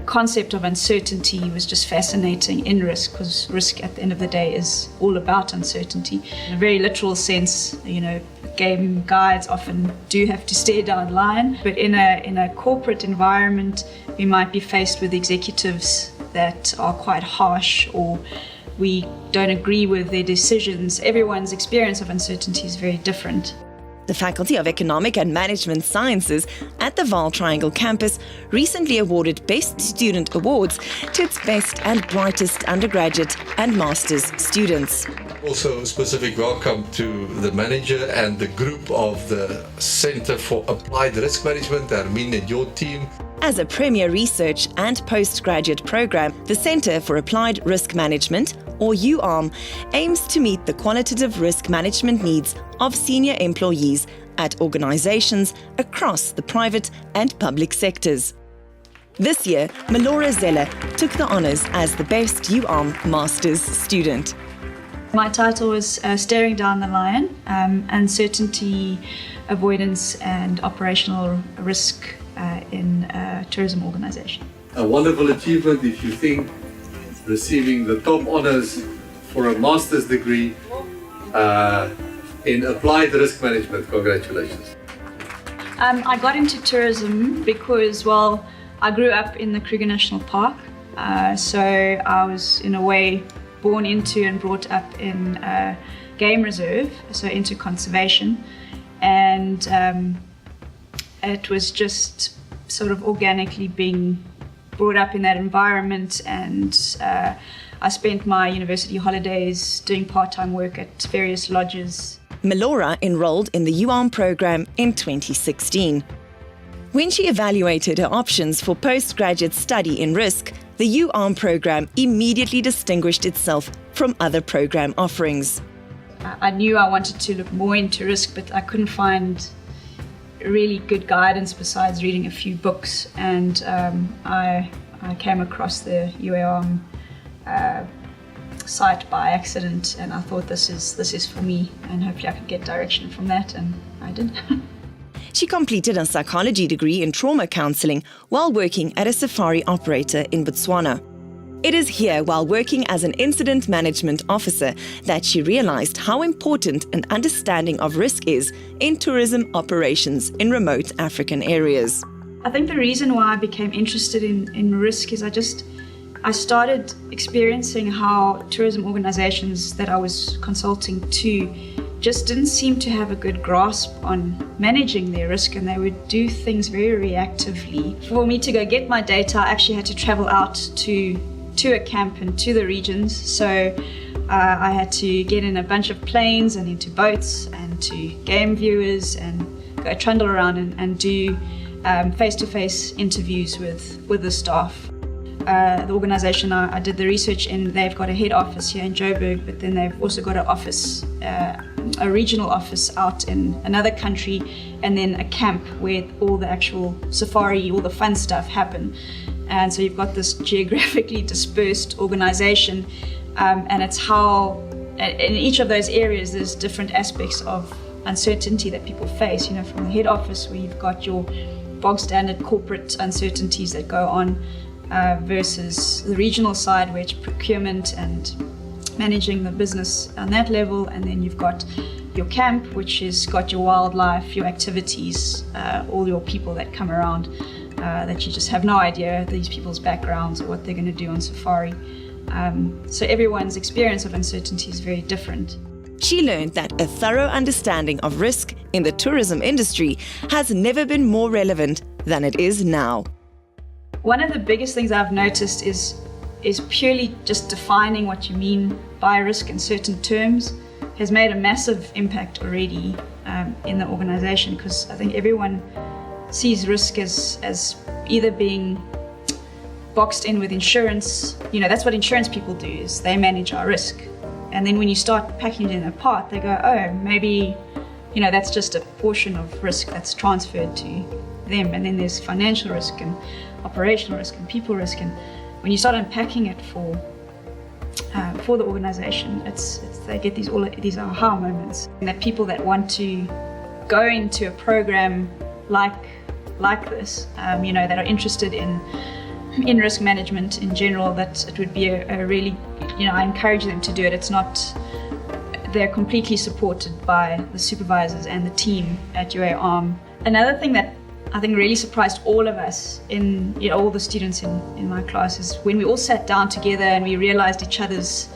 the concept of uncertainty was just fascinating in risk, because risk at the end of the day is all about uncertainty. In a very literal sense, game guides often do have to stare down the line, but in a corporate environment, we might be faced with executives that are quite harsh, or we don't agree with their decisions. Everyone's experience of uncertainty is very different. The Faculty of Economic and Management Sciences at the Vaal Triangle campus recently awarded Best Student Awards to its best and brightest undergraduate and master's students. Also, a specific welcome to the manager and the group of the Center for Applied Risk Management, Armin and your team. As a premier research and postgraduate program, the Center for Applied Risk Management, or UARM, aims to meet the qualitative risk management needs of senior employees at organizations across the private and public sectors. This year, Malora Zeller took the honors as the best UARM master's student. My title was Staring Down the Line, Uncertainty, Avoidance and Operational Risk in a tourism organization. A wonderful achievement if you think receiving the top honors for a master's degree in applied risk management. Congratulations. I got into tourism because, I grew up in the Kruger National Park, so I was in a way born into and brought up in a game reserve, so into conservation, and it was just sort of organically being brought up in that environment, and I spent my university holidays doing part-time work at various lodges. Malora enrolled in the UARM program in 2016. When she evaluated her options for postgraduate study in risk, the UARM program immediately distinguished itself from other program offerings. I knew I wanted to look more into risk, but I couldn't find really good guidance besides reading a few books, and I came across the UARM site by accident, and I thought this is for me, and hopefully I could get direction from that, and I did. She completed a psychology degree in trauma counseling while working at a safari operator in Botswana. It is here, while working as an incident management officer, that she realized how important an understanding of risk is in tourism operations in remote African areas. I think the reason why I became interested in risk is I started experiencing how tourism organizations that I was consulting to just didn't seem to have a good grasp on managing their risk, and they would do things very reactively. For me to go get my data, I actually had to travel out to a camp and to the regions, so I had to get in a bunch of planes and into boats and to game viewers and go trundle around and do face-to-face interviews with the staff. The organization I did the research in, they've got a head office here in Joburg, but then they've also got an office, a regional office out in another country, and then a camp where all the actual safari, all the fun stuff happen. And so you've got this geographically dispersed organization, and it's how in each of those areas there's different aspects of uncertainty that people face. From the head office, where you've got your bog standard corporate uncertainties that go on, versus the regional side, where it's procurement and managing the business on that level, and then you've got your camp, which has got your wildlife, your activities, all your people that come around that you just have no idea these people's backgrounds or what they're going to do on safari. So everyone's experience of uncertainty is very different. She learned that a thorough understanding of risk in the tourism industry has never been more relevant than it is now. One of the biggest things I've noticed is purely just defining what you mean by risk in certain terms has made a massive impact already in the organization, because I think everyone sees risk as either being boxed in with insurance. That's what insurance people do, is they manage our risk. And then when you start packaging it apart, they go, oh, maybe, that's just a portion of risk that's transferred to them. And then there's financial risk and operational risk and people risk. And when you start unpacking it for the organization, they get these aha moments. And that people that want to go into a program like this, that are interested in in risk management in general, that it would be a really, I encourage them to do it. It's not, they're completely supported by the supervisors and the team at UARM. Another thing that I think really surprised all of us, all the students in my class, is when we all sat down together and we realized each other's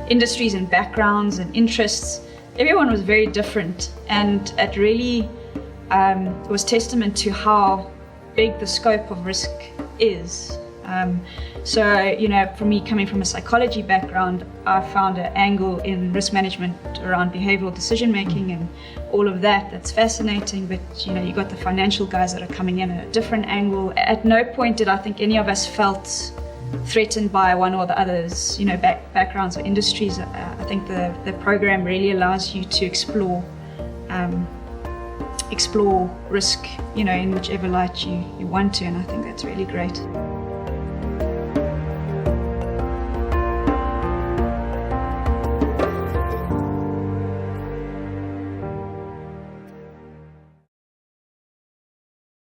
industries and backgrounds and interests. Everyone was very different, and it really was testament to how big the scope of risk is. So, for me, coming from a psychology background, I found an angle in risk management around behavioral decision making and all of that that's fascinating. But, you got the financial guys that are coming in at a different angle. At no point did I think any of us felt threatened by one or the other's, backgrounds or industries. I think the program really allows you to explore risk, in whichever light you want to, and I think that's really great.